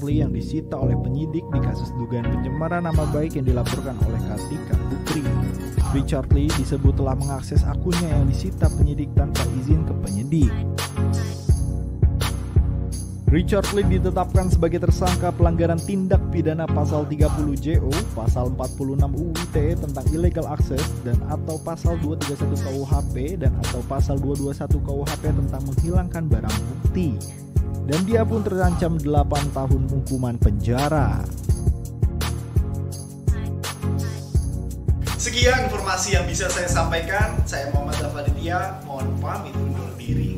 Lee yang disita oleh penyidik di kasus dugaan pencemaran nama baik yang dilaporkan oleh Kartika Putri. Richard Lee disebut telah mengakses akunnya yang disita penyidik tanpa izin ke penyidik. Richard Lee ditetapkan sebagai tersangka pelanggaran tindak pidana pasal 30 JO, pasal 46 UU ITE tentang illegal access dan atau pasal 231 KUHP dan atau pasal 221 KUHP tentang menghilangkan barang bukti. Dan dia pun terancam 8 tahun hukuman penjara. Sekian informasi yang bisa saya sampaikan. Saya Muhammad Dafaditya, mohon pamit undur diri.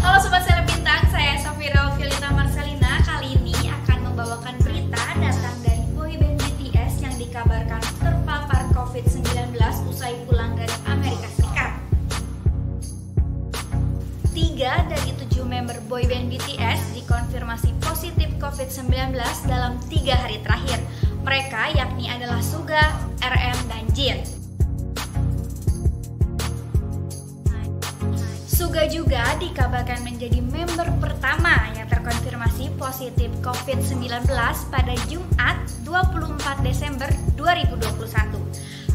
Halo Sobat Seleb Bintang, saya Safira Fielita Marcelina. Kali ini akan membawakan berita datang dari boyband BTS yang dikabarkan terpapar COVID-19 usai pulang dari Amerika Serikat. 3 dari 7 member boyband BTS dikonfirmasi positif COVID-19 dalam 3 hari terakhir. Mereka yakni adalah Suga, RM, dan Jin. Suga juga dikabarkan menjadi member pertama yang terkonfirmasi positif COVID-19 pada Jumat 24 Desember 2021.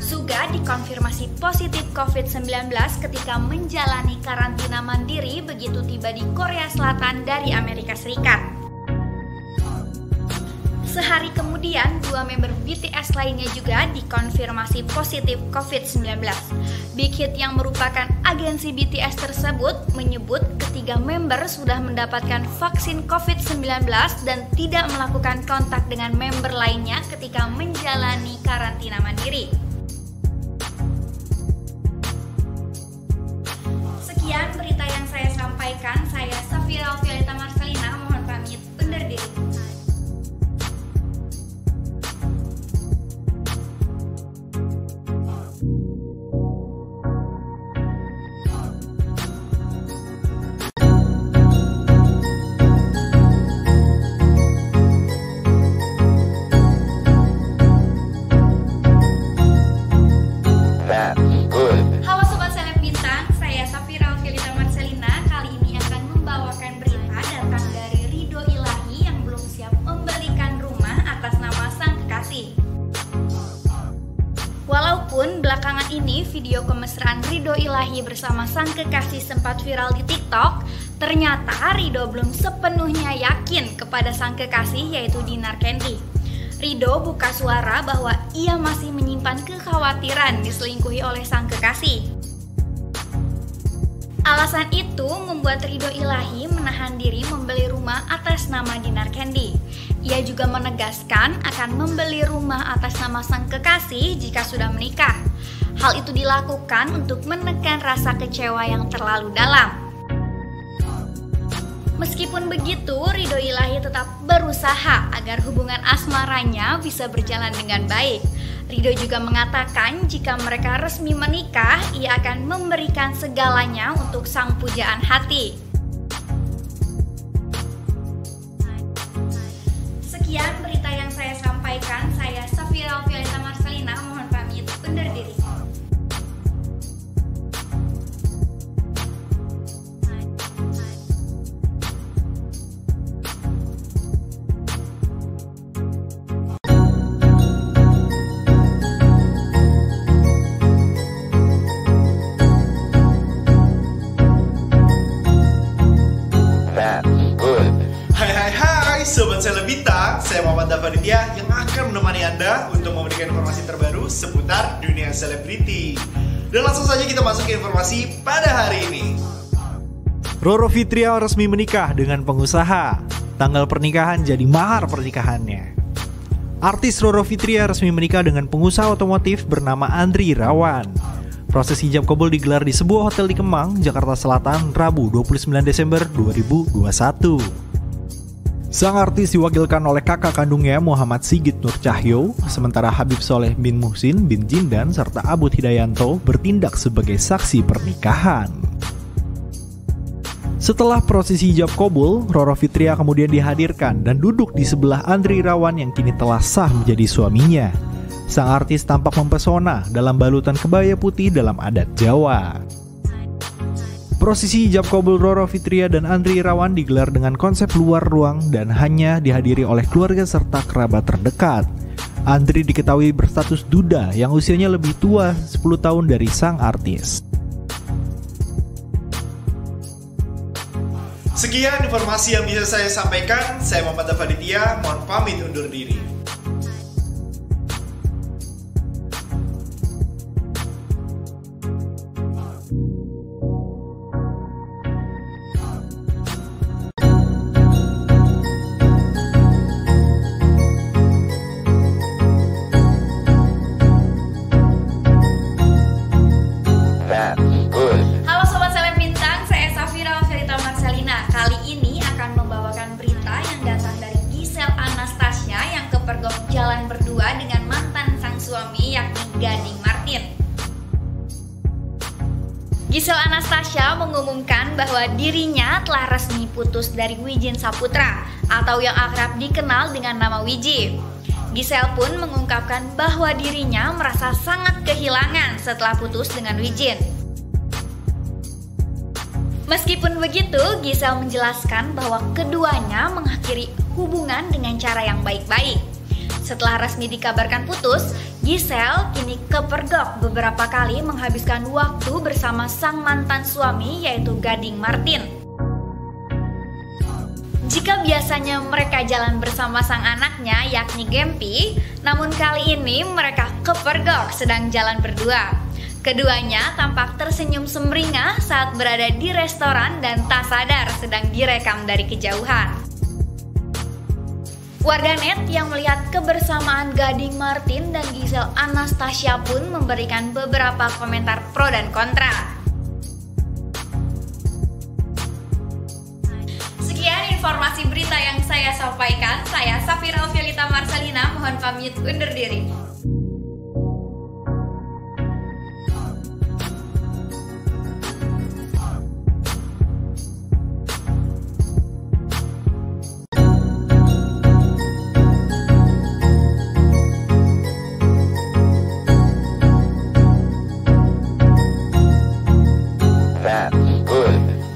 Suga dikonfirmasi positif COVID-19 ketika menjalani karantina mandiri begitu tiba di Korea Selatan dari Amerika Serikat. Sehari kemudian, 2 member BTS lainnya juga dikonfirmasi positif COVID-19. Big Hit yang merupakan agensi BTS tersebut menyebut ketiga member sudah mendapatkan vaksin COVID-19 dan tidak melakukan kontak dengan member lainnya ketika menjalani karantina mandiri. Sekian berita yang saya sampaikan. Saya Safira Fielita Marcelina, mohon pamit undur diri. Halo Sobat Seleb Bintang, saya Safira Fielita Marcelina. Kali ini akan membawakan berita datang dari Ridho Ilahi yang belum siap membelikan rumah atas nama sang kekasih. Walaupun belakangan ini video kemesraan Ridho Ilahi bersama sang kekasih sempat viral di TikTok, ternyata Ridho belum sepenuhnya yakin kepada sang kekasih yaitu Dinar Candy. Ridho buka suara bahwa ia masih menyimpan kekhawatiran diselingkuhi oleh sang kekasih. Alasan itu membuat Ridho Ilahi menahan diri membeli rumah atas nama Dinar Candy. Ia juga menegaskan akan membeli rumah atas nama sang kekasih jika sudah menikah. Hal itu dilakukan untuk menekan rasa kecewa yang terlalu dalam. Meskipun begitu, Ridho Ilahi tetap berusaha agar hubungan asmaranya bisa berjalan dengan baik. Ridho juga mengatakan jika mereka resmi menikah, ia akan memberikan segalanya untuk sang pujaan hati. Sekian berita yang saya sampaikan. Saya Safira Fielita Marcelina, mohon pamit undur diri. Hai Sobat Seleb Bintang, saya Muhammad Dafaditya yang akan menemani Anda untuk memberikan informasi terbaru seputar dunia selebriti. Dan langsung saja kita masuk ke informasi pada hari ini. Roro Fitria resmi menikah dengan pengusaha. Tanggal pernikahan jadi mahar pernikahannya. Artis Roro Fitria resmi menikah dengan pengusaha otomotif bernama Andri Irawan. Proses hijab kabul digelar di sebuah hotel di Kemang, Jakarta Selatan, Rabu 29 Desember 2021. Sang artis diwakilkan oleh kakak kandungnya Muhammad Sigit Nur Cahyo, sementara Habib Soleh bin Muhsin bin Jindan serta Abud Hidayanto bertindak sebagai saksi pernikahan. Setelah prosesi hijab kabul, Roro Fitria kemudian dihadirkan dan duduk di sebelah Andri Irawan yang kini telah sah menjadi suaminya. Sang artis tampak mempesona dalam balutan kebaya putih dalam adat Jawa. Prosesi hijab kabul Roro Fitria dan Andri Irawan digelar dengan konsep luar ruang dan hanya dihadiri oleh keluarga serta kerabat terdekat. Andri diketahui berstatus duda yang usianya lebih tua 10 tahun dari sang artis. Sekian informasi yang bisa saya sampaikan. Saya Muhammad Dafaditya, mohon pamit undur diri. Halo Sobat Seleb Bintang, saya Safira Felita Marcelina. Kali ini akan membawakan berita yang datang dari Giselle Anastasia yang kepergok jalan berdua dengan mantan sang suami yakni Gading Martin. Giselle Anastasia mengumumkan bahwa dirinya telah resmi putus dari Wijin Saputra atau yang akrab dikenal dengan nama Wiji. Giselle pun mengungkapkan bahwa dirinya merasa sangat kehilangan setelah putus dengan Wijin. Meskipun begitu, Giselle menjelaskan bahwa keduanya mengakhiri hubungan dengan cara yang baik-baik. Setelah resmi dikabarkan putus, Giselle kini kepergok beberapa kali menghabiskan waktu bersama sang mantan suami yaitu Gading Martin. Jika biasanya mereka jalan bersama sang anaknya yakni Gempi, namun kali ini mereka kepergok sedang jalan berdua. Keduanya tampak tersenyum sumringah saat berada di restoran dan tak sadar sedang direkam dari kejauhan. Warganet yang melihat kebersamaan Gading Martin dan Giselle Anastasia pun memberikan beberapa komentar pro dan kontra. Sekian informasi berita yang saya sampaikan. Saya Safira Felita Marcelina, mohon pamit undur diri.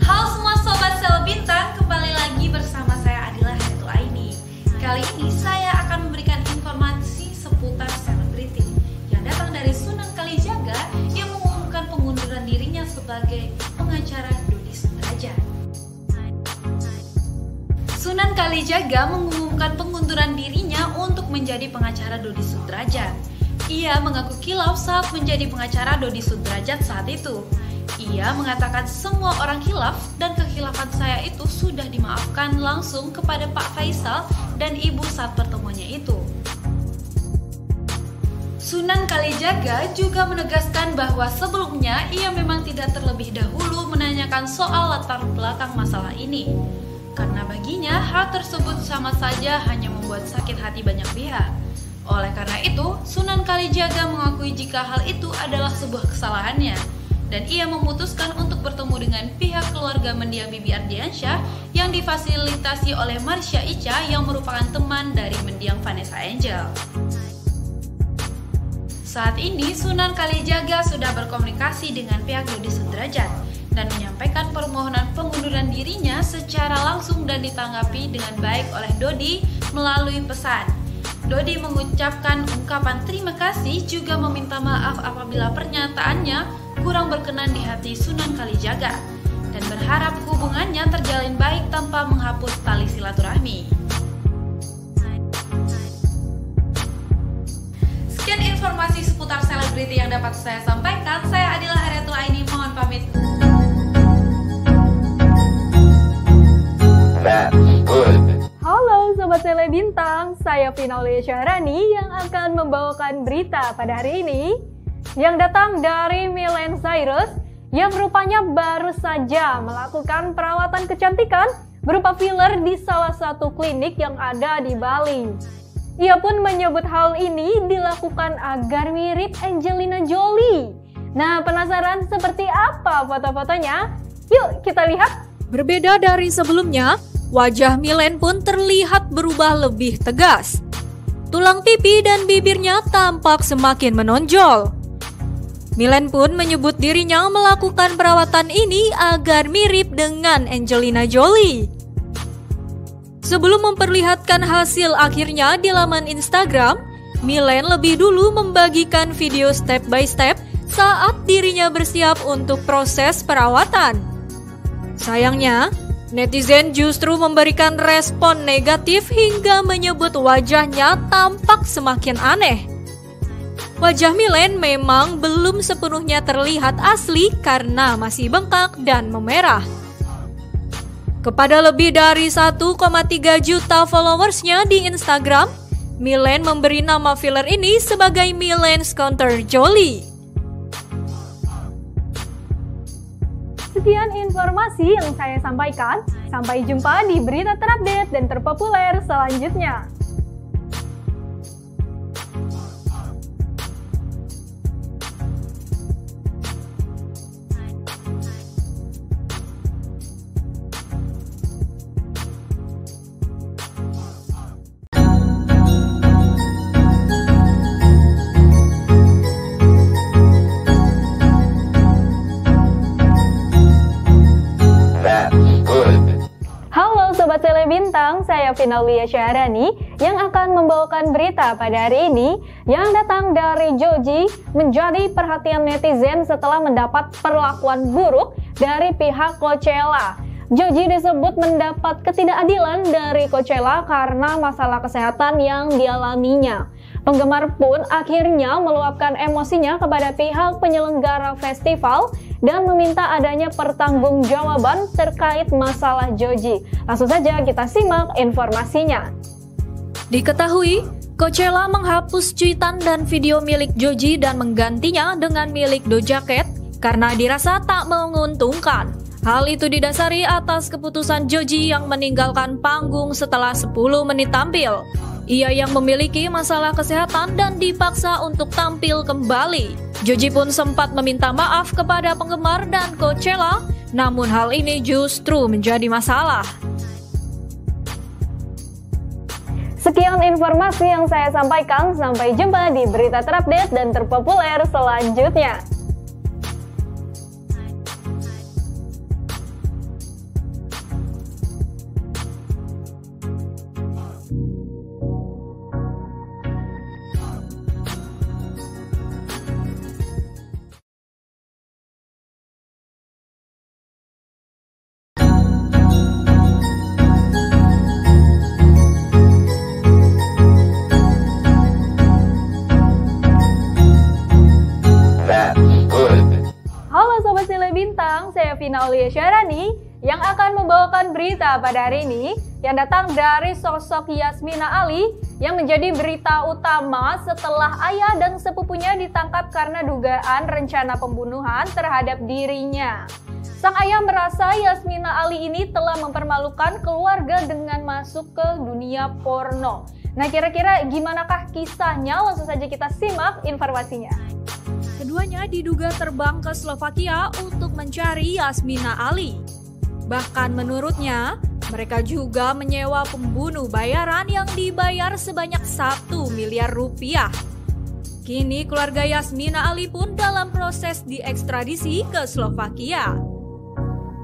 Halo semua Sobat Seleb Bintang, kembali lagi bersama saya Adila Haritul Aini. Kali ini saya akan memberikan informasi seputar selebriti yang datang dari Sunan Kalijaga yang mengumumkan pengunduran dirinya sebagai pengacara Dodi Sudrajat. Sunan Kalijaga mengumumkan pengunduran dirinya untuk menjadi pengacara Dodi Sudrajat. Ia mengaku kilaf saat menjadi pengacara Dodi Sudrajat saat itu. Ia mengatakan semua orang khilaf dan kekhilafan saya itu sudah dimaafkan langsung kepada Pak Faisal dan Ibu saat pertemuannya itu. Sunan Kalijaga juga menegaskan bahwa sebelumnya ia memang tidak terlebih dahulu menanyakan soal latar belakang masalah ini. Karena baginya hal tersebut sama saja hanya membuat sakit hati banyak pihak. Oleh karena itu, Sunan Kalijaga mengakui jika hal itu adalah sebuah kesalahannya. Dan ia memutuskan untuk bertemu dengan pihak keluarga mendiang Bibi Ardiansyah yang difasilitasi oleh Marsha Ica yang merupakan teman dari mendiang Vanessa Angel. Saat ini Sunan Kalijaga sudah berkomunikasi dengan pihak Dodi Sudrajat dan menyampaikan permohonan pengunduran dirinya secara langsung dan ditanggapi dengan baik oleh Dodi melalui pesan. Dodi mengucapkan ungkapan terima kasih juga meminta maaf apabila pernyataannya kurang berkenan di hati Sunan Kalijaga dan berharap hubungannya terjalin baik tanpa menghapus tali silaturahmi. Sekian informasi seputar selebriti yang dapat saya sampaikan. Saya Adila Haritul Aini, mohon pamit. Halo Sobat Seleb Bintang, saya Finaulia Syahrani yang akan membawakan berita pada hari ini yang datang dari Miley Cyrus yang rupanya baru saja melakukan perawatan kecantikan berupa filler di salah satu klinik yang ada di Bali. Ia pun menyebut hal ini dilakukan agar mirip Angelina Jolie. Nah, penasaran seperti apa foto-fotonya? Yuk kita lihat. Berbeda dari sebelumnya, wajah Milen pun terlihat berubah lebih tegas. Tulang pipi dan bibirnya tampak semakin menonjol. Milen pun menyebut dirinya melakukan perawatan ini agar mirip dengan Angelina Jolie. Sebelum memperlihatkan hasil akhirnya di laman Instagram, Milen lebih dulu membagikan video step by step saat dirinya bersiap untuk proses perawatan. Sayangnya, netizen justru memberikan respon negatif hingga menyebut wajahnya tampak semakin aneh. Wajah Milen memang belum sepenuhnya terlihat asli karena masih bengkak dan memerah. Kepada lebih dari 1,3 juta followersnya di Instagram, Milen memberi nama filler ini sebagai Milen's Counter Jolie. Sekian informasi yang saya sampaikan. Sampai jumpa di berita terupdate dan terpopuler selanjutnya. Sobat Sele Bintang, saya Finalia Syahrani yang akan membawakan berita pada hari ini yang datang dari Joji menjadi perhatian netizen setelah mendapat perlakuan buruk dari pihak Coachella. Joji disebut mendapat ketidakadilan dari Coachella karena masalah kesehatan yang dialaminya. Penggemar pun akhirnya meluapkan emosinya kepada pihak penyelenggara festival dan meminta adanya pertanggungjawaban terkait masalah Joji. Langsung saja kita simak informasinya. Diketahui, Coachella menghapus cuitan dan video milik Joji dan menggantinya dengan milik Doja Cat karena dirasa tak menguntungkan. Hal itu didasari atas keputusan Joji yang meninggalkan panggung setelah 10 menit tampil. Ia yang memiliki masalah kesehatan dan dipaksa untuk tampil kembali. Joji pun sempat meminta maaf kepada penggemar dan Coachella, namun hal ini justru menjadi masalah. Sekian informasi yang saya sampaikan, sampai jumpa di berita terupdate dan terpopuler selanjutnya. Saya Finalia Syahrani yang akan membawakan berita pada hari ini yang datang dari sosok Yasmina Ali yang menjadi berita utama setelah ayah dan sepupunya ditangkap karena dugaan rencana pembunuhan terhadap dirinya. Sang ayah merasa Yasmina Ali ini telah mempermalukan keluarga dengan masuk ke dunia porno. Nah, kira-kira gimanakah kisahnya? Langsung saja kita simak informasinya. Keduanya diduga terbang ke Slovakia untuk mencari Yasmina Ali. Bahkan menurutnya, mereka juga menyewa pembunuh bayaran yang dibayar sebanyak 1 miliar rupiah. Kini keluarga Yasmina Ali pun dalam proses diekstradisi ke Slovakia.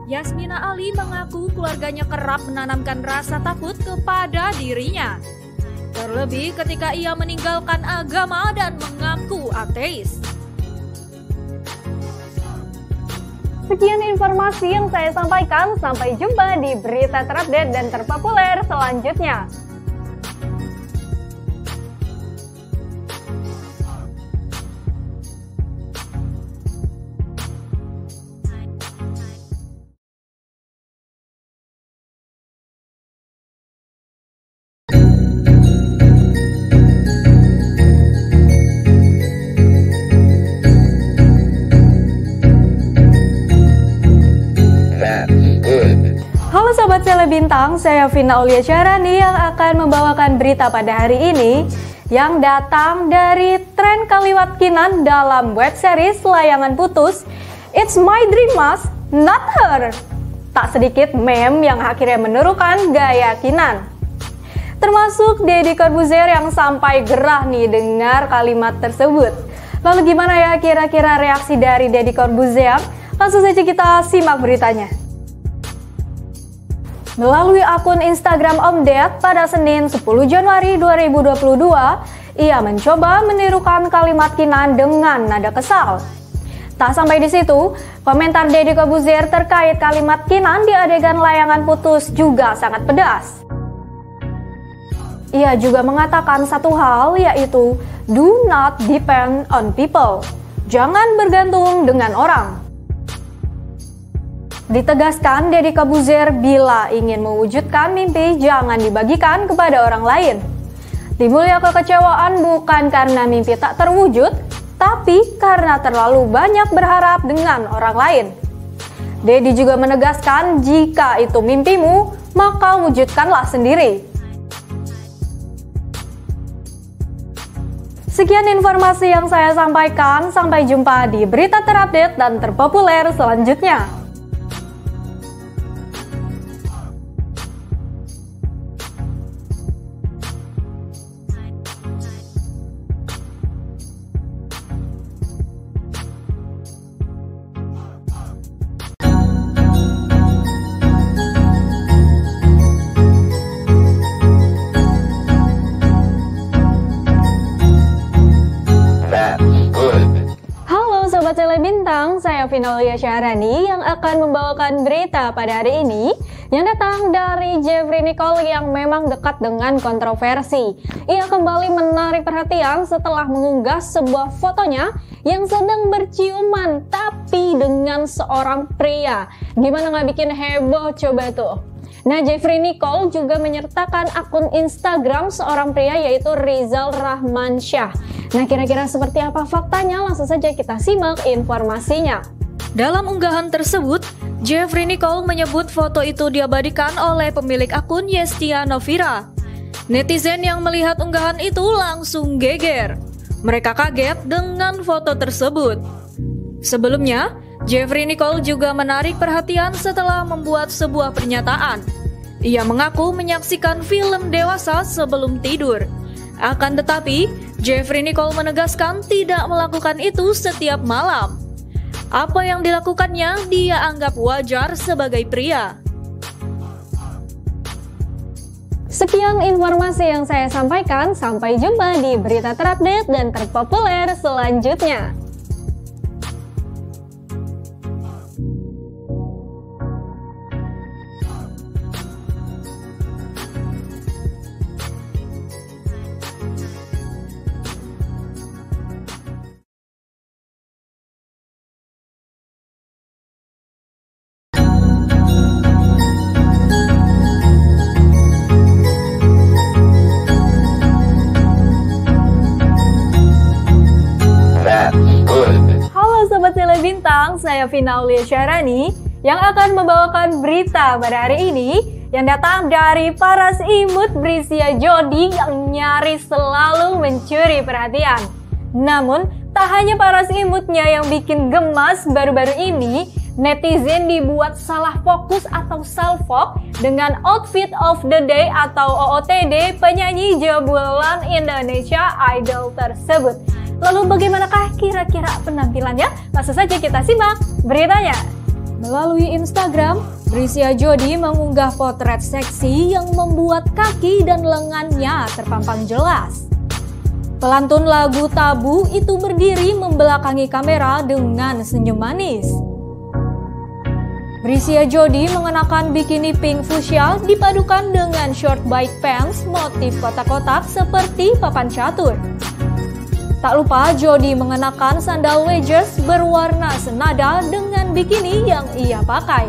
Yasmina Ali mengaku keluarganya kerap menanamkan rasa takut kepada dirinya. Terlebih ketika ia meninggalkan agama dan mengaku ateis. Sekian informasi yang saya sampaikan, sampai jumpa di berita terupdate dan terpopuler selanjutnya. Sobat Selebintang, saya Vina Aulia Syarani yang akan membawakan berita pada hari ini yang datang dari tren kaliwat Kinan dalam web series Layangan Putus, It's My Dream Mas, Not Her. Tak sedikit meme yang akhirnya menirukan gaya Kinan. Termasuk Deddy Corbuzier yang sampai gerah nih dengar kalimat tersebut. Lalu gimana ya kira-kira reaksi dari Deddy Corbuzier? Langsung saja kita simak beritanya. Melalui akun Instagram Om Ded pada Senin 10 Januari 2022, ia mencoba menirukan kalimat Kinan dengan nada kesal. Tak sampai di situ, komentar Deddy Corbuzier terkait kalimat Kinan di adegan Layangan Putus juga sangat pedas. Ia juga mengatakan satu hal, yaitu do not depend on people. Jangan bergantung dengan orang. Ditegaskan Deddy Corbuzier bila ingin mewujudkan mimpi jangan dibagikan kepada orang lain. Timbulnya kekecewaan bukan karena mimpi tak terwujud, tapi karena terlalu banyak berharap dengan orang lain. Deddy juga menegaskan jika itu mimpimu, maka wujudkanlah sendiri. Sekian informasi yang saya sampaikan, sampai jumpa di berita terupdate dan terpopuler selanjutnya. Sobat Selebintang, saya Vina Aulia Syarani yang akan membawakan berita pada hari ini yang datang dari Jeffrey Nicole yang memang dekat dengan kontroversi. Ia kembali menarik perhatian setelah mengunggah sebuah fotonya yang sedang berciuman tapi dengan seorang pria. Gimana nggak bikin heboh coba tuh? Nah, Jeffrey Nicole juga menyertakan akun Instagram seorang pria yaitu Rizal Rahmansyah. Nah, kira-kira seperti apa faktanya? Langsung saja kita simak informasinya. Dalam unggahan tersebut, Jeffrey Nicole menyebut foto itu diabadikan oleh pemilik akun Yestia Novira. Netizen yang melihat unggahan itu langsung geger. Mereka kaget dengan foto tersebut. Sebelumnya, Jeffrey Nicole juga menarik perhatian setelah membuat sebuah pernyataan. Ia mengaku menyaksikan film dewasa sebelum tidur. Akan tetapi, Jeffrey Nicole menegaskan tidak melakukan itu setiap malam. Apa yang dilakukannya dia anggap wajar sebagai pria. Sekian informasi yang saya sampaikan, sampai jumpa di berita terupdate dan terpopuler selanjutnya. Sobat Selebintang, saya Vina Aulia Syarani yang akan membawakan berita pada hari ini yang datang dari paras imut Brisia Jody yang nyaris selalu mencuri perhatian. Namun, tak hanya paras imutnya yang bikin gemas, baru-baru ini netizen dibuat salah fokus atau salfok dengan outfit of the day atau OOTD penyanyi jebolan Indonesia Idol tersebut. Lalu bagaimanakah kira-kira penampilannya? Langsung saja kita simak beritanya. Melalui Instagram, Brisia Jody mengunggah potret seksi yang membuat kaki dan lengannya terpampang jelas. Pelantun lagu Tabu itu berdiri membelakangi kamera dengan senyum manis. Brisia Jody mengenakan bikini pink fuchsia dipadukan dengan short bike pants motif kotak-kotak seperti papan catur. Tak lupa Jody mengenakan sandal wedges berwarna senada dengan bikini yang ia pakai.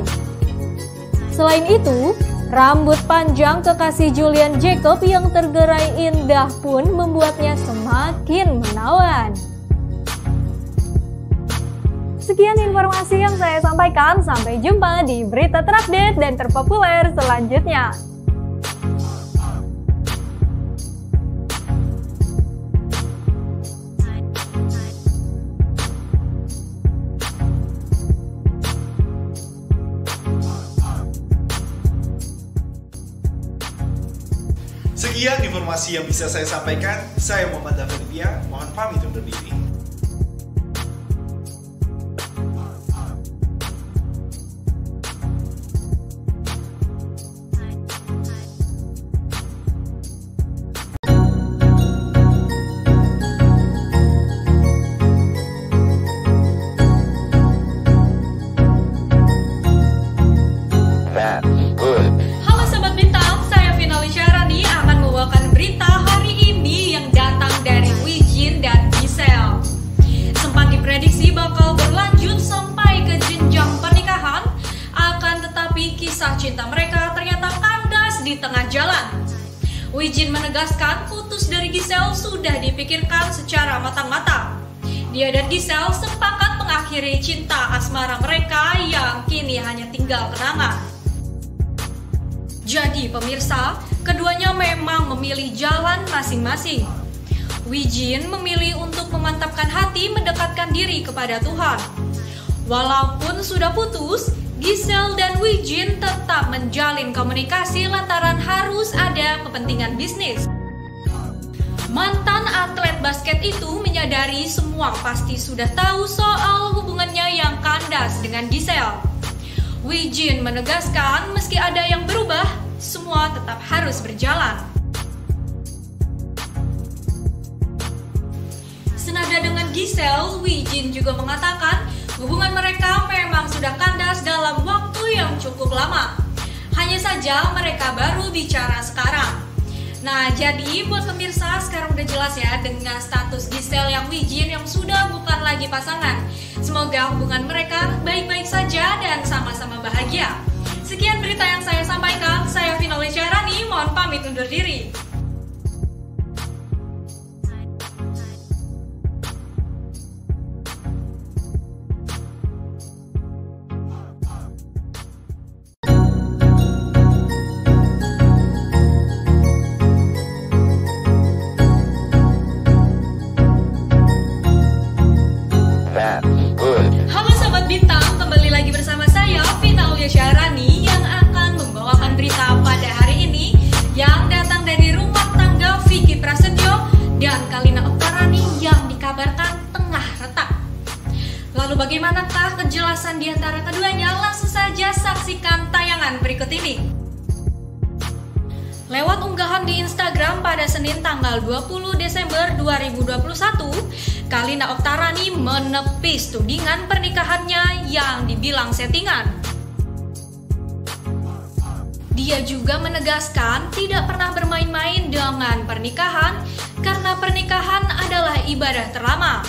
Selain itu, rambut panjang kekasih Julian Jacob yang tergerai indah pun membuatnya semakin menawan. Sekian informasi yang saya sampaikan. sampaikan. Sampai jumpa di berita terupdate dan terpopuler selanjutnya. Sekian informasi yang bisa saya sampaikan. Saya Muhammad Dafaridia, mohon pamit undur diri. Halo Sobat Bintang, saya Finali Syarani akan membawakan berita hari ini yang datang dari Wijin dan Giselle. Sempat diprediksi bakal berlanjut sampai ke jenjang pernikahan, akan tetapi kisah cinta mereka ternyata kandas di tengah jalan. Wijin menegaskan putus dari Giselle sudah dipikirkan secara matang-matang. Dia dan Giselle sepakat mengakhiri cinta asmara mereka yang kini hanya tinggal kenangan. Jadi pemirsa, keduanya memang memilih jalan masing-masing. Wijin memilih untuk memantapkan hati mendekatkan diri kepada Tuhan. Walaupun sudah putus, Giselle dan Wijin tetap menjalin komunikasi lantaran harus ada kepentingan bisnis. Mantan atlet basket itu menyadari semua pasti sudah tahu soal hubungannya yang kandas dengan Giselle. Wijin menegaskan meski ada yang berubah, semua tetap harus berjalan. Senada dengan Giselle, Wijin juga mengatakan hubungan mereka memang sudah kandas dalam waktu yang cukup lama. Hanya saja mereka baru bicara sekarang. Nah, jadi buat pemirsa sekarang udah jelas ya dengan status Giselle yang Wijin yang sudah bukan lagi pasangan. Semoga hubungan mereka baik-baik saja dan sama-sama bahagia. Sekian berita yang saya sampaikan. Saya Finali Syarani, mohon pamit undur diri. Halo Sobat Bintang, kembali lagi bersama saya Finali Syarani yang akan membawakan berita pada hari ini yang datang dari rumah tangga Vicky Prasetyo dan Kalina Oktarani yang dikabarkan tengah retak. Lalu bagaimanakah kejelasan di antara keduanya? Langsung saja saksikan tayangan berikut ini. Lewat unggahan di Instagram pada Senin tanggal 20 Desember 2021, Kalina Oktarani menepis tudingan pernikahannya yang dibilang settingan. Dia juga menegaskan tidak pernah bermain-main dengan pernikahan karena pernikahan adalah ibadah terlama.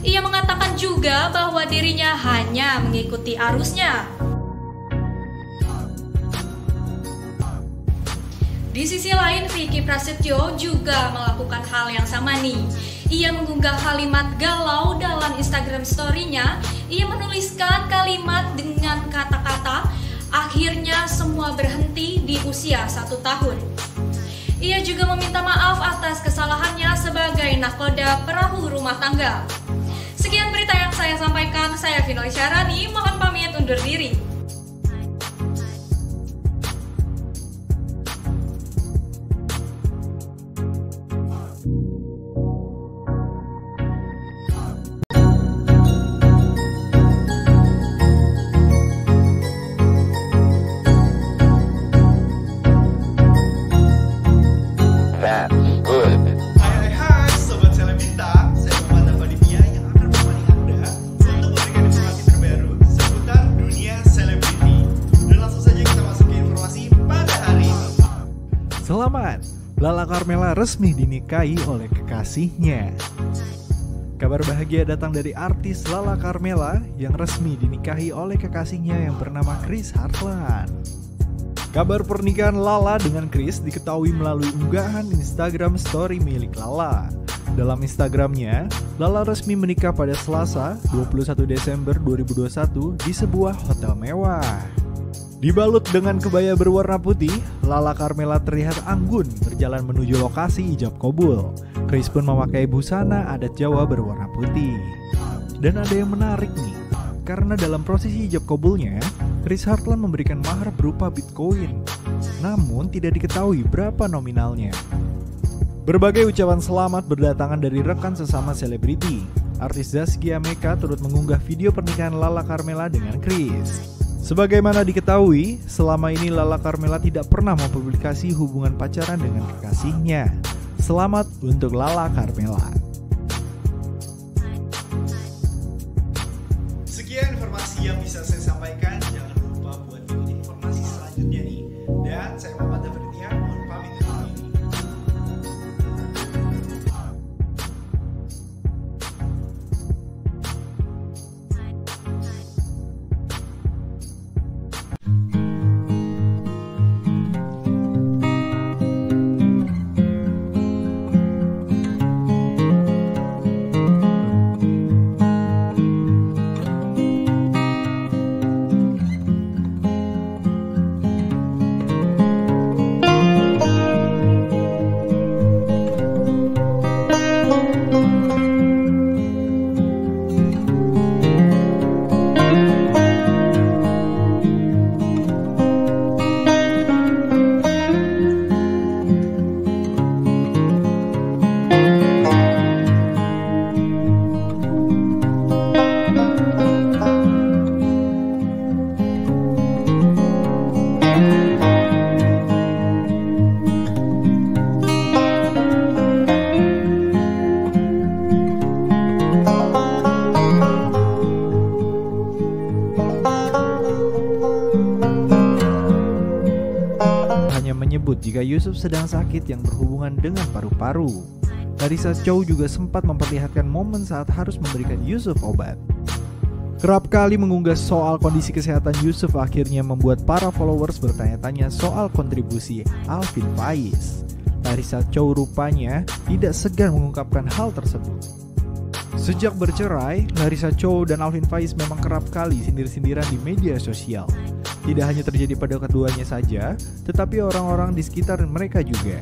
Ia mengatakan juga bahwa dirinya hanya mengikuti arusnya. Di sisi lain, Vicky Prasetyo juga melakukan hal yang sama nih. Ia mengunggah kalimat galau dalam Instagram story-nya. Ia menuliskan kalimat dengan kata-kata, akhirnya semua berhenti di usia 1 tahun. Ia juga meminta maaf atas kesalahannya sebagai nahkoda perahu rumah tangga. Sekian berita yang saya sampaikan, saya Finali Syarani, mohon pamit undur diri. Hai Sobat Selebintang, saya Muhammad Dafaridia yang akan menemani Anda untuk memberikan informasi terbaru seputar dunia selebriti. Dan langsung saja kita masuk ke informasi pada hari ini. Selamat, Lala Carmela resmi dinikahi oleh kekasihnya. Kabar bahagia datang dari artis Lala Carmela yang resmi dinikahi oleh kekasihnya yang bernama Chris Hartland. Kabar pernikahan Lala dengan Chris diketahui melalui unggahan Instagram story milik Lala. Dalam Instagramnya, Lala resmi menikah pada Selasa 21 Desember 2021 di sebuah hotel mewah. Dibalut dengan kebaya berwarna putih, Lala Carmela terlihat anggun berjalan menuju lokasi ijab kabul. Kris pun memakai busana adat Jawa berwarna putih. Dan ada yang menarik nih, karena dalam prosesi ijab kabulnya, Chris Heartland memberikan mahar berupa Bitcoin. Namun tidak diketahui berapa nominalnya. Berbagai ucapan selamat berdatangan dari rekan sesama selebriti. Artis Zaskia Meka turut mengunggah video pernikahan Lala Carmela dengan Chris. Sebagaimana diketahui, selama ini Lala Carmela tidak pernah mempublikasi hubungan pacaran dengan kekasihnya. Selamat untuk Lala Carmela. Sekian informasi yang bisa saya sampaikan. Jangan lupa buat ikuti informasi selanjutnya nih. Dan saya Muhammad Dafaritia, mohon pamit undur diri. Menyebut jika Yusuf sedang sakit yang berhubungan dengan paru-paru. Larissa Chow juga sempat memperlihatkan momen saat harus memberikan Yusuf obat. Kerap kali mengunggah soal kondisi kesehatan Yusuf akhirnya membuat para followers bertanya-tanya soal kontribusi Alvin Faiz. Larissa Chow rupanya tidak segan mengungkapkan hal tersebut. Sejak bercerai, Larissa Chow dan Alvin Faiz memang kerap kali sindir-sindiran di media sosial. Tidak hanya terjadi pada keduanya saja, tetapi orang-orang di sekitar mereka juga.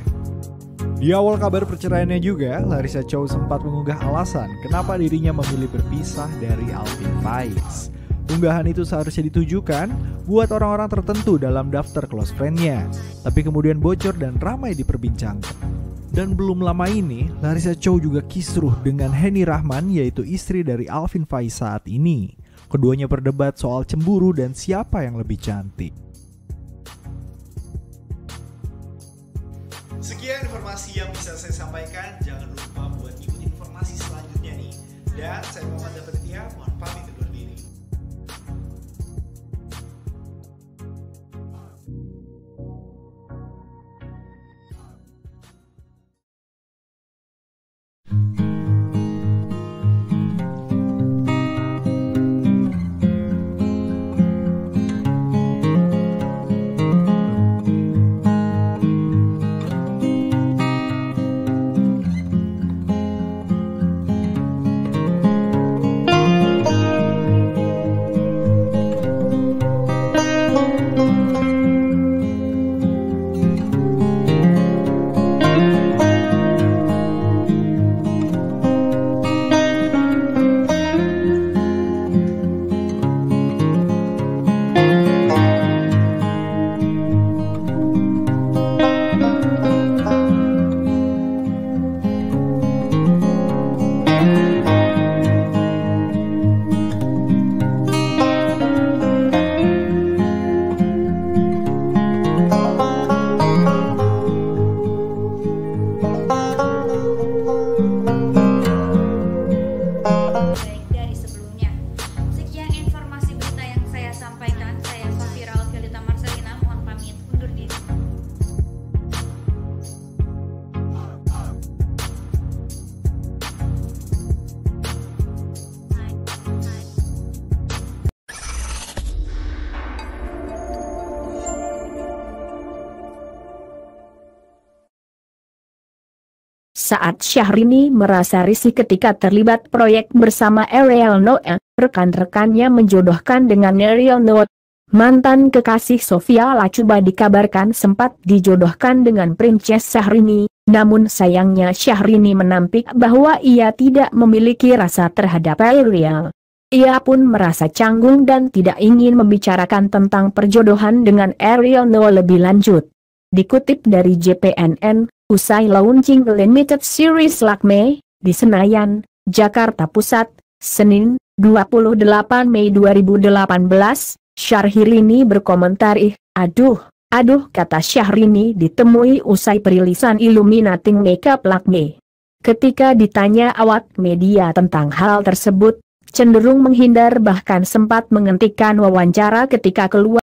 Di awal kabar perceraiannya juga, Larissa Chow sempat mengunggah alasan kenapa dirinya memilih berpisah dari Alvin Faiz. Unggahan itu seharusnya ditujukan buat orang-orang tertentu dalam daftar close friend-nya, tapi kemudian bocor dan ramai diperbincangkan. Dan belum lama ini, Larissa Chow juga kisruh dengan Henny Rahman, yaitu istri dari Alvin Faiz saat ini. Keduanya berdebat soal cemburu dan siapa yang lebih cantik. Sekian informasi yang bisa saya sampaikan. Jangan lupa buat ikuti informasi selanjutnya nih. Dan saya Muhammad Dafaritia, mohon pamit undur diri. Saat Syahrini merasa risih ketika terlibat proyek bersama Ariel Noah, rekan-rekannya menjodohkan dengan Ariel Noah. Mantan kekasih Sofia Lacuba dikabarkan sempat dijodohkan dengan Princess Syahrini, namun sayangnya Syahrini menampik bahwa ia tidak memiliki rasa terhadap Ariel. Ia pun merasa canggung dan tidak ingin membicarakan tentang perjodohan dengan Ariel Noah lebih lanjut. Dikutip dari JPNN, usai launching Limited Series Lakme di Senayan, Jakarta Pusat, Senin, 28 Mei 2018, Syahrini berkomentar aduh, kata Syahrini ditemui usai perilisan Illuminating Makeup Lakme. Ketika ditanya awak media tentang hal tersebut, cenderung menghindar bahkan sempat menghentikan wawancara ketika keluar